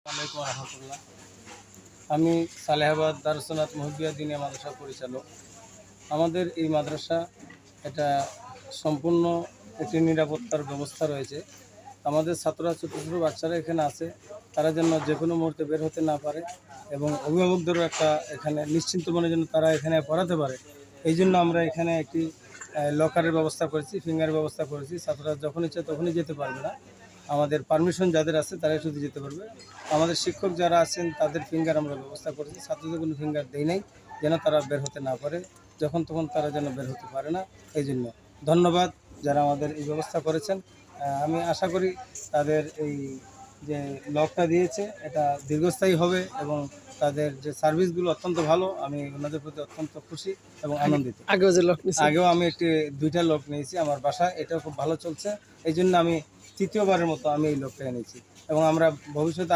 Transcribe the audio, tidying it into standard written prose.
আলাইকুম রহমতুল্লাহ। আমি সালেহাবাদ দারুসসানাত মুহিব্বিয়া দিনিয়া মাদ্রাসার পরিচালক। আমাদের এই মাদ্রাসা এটা সম্পূর্ণ একটি নিরাপত্তার ব্যবস্থা রয়েছে। আমাদের ছাত্ররা ছোটো ছোটো বাচ্চারা এখানে আছে, তারা যেন যে কোনো মুহূর্তে বের হতে না পারে এবং অভিভাবকদেরও একটা এখানে নিশ্চিন্ত মনে যেন তারা এখানে পড়াতে পারে। এই জন্য আমরা এখানে একটি লকারের ব্যবস্থা করেছি, ফিঙ্গারের ব্যবস্থা করেছি। ছাত্ররা যখন ইচ্ছে তখনই যেতে পারবে না, আমাদের পারমিশন যাদের আছে তারাই শুধু যেতে পারবে। আমাদের শিক্ষক যারা আছেন তাদের ফিঙ্গার আমরা ব্যবস্থা করেছি, ছাত্রদের কোনো ফিঙ্গার দেই নাই যেন তারা বের হতে না পারে, যখন তখন তারা যেন বের হতে পারে না। এই জন্য ধন্যবাদ যারা আমাদের এই ব্যবস্থা করেছেন। আমি আশা করি তাদের এই যে লকটা দিয়েছে এটা দীর্ঘস্থায়ী হবে এবং তাদের যে সার্ভিসগুলো অত্যন্ত ভালো। আমি ওনাদের প্রতি অত্যন্ত খুশি এবং আনন্দিত। আগেও আমি দুইটা লক নিয়েছি আমার বাসায়, এটাও খুব ভালো চলছে। এই জন্য আমি তৃতীয়বারের মতো আমি এই লকটা এনেছি এবং আমরা ভবিষ্যতে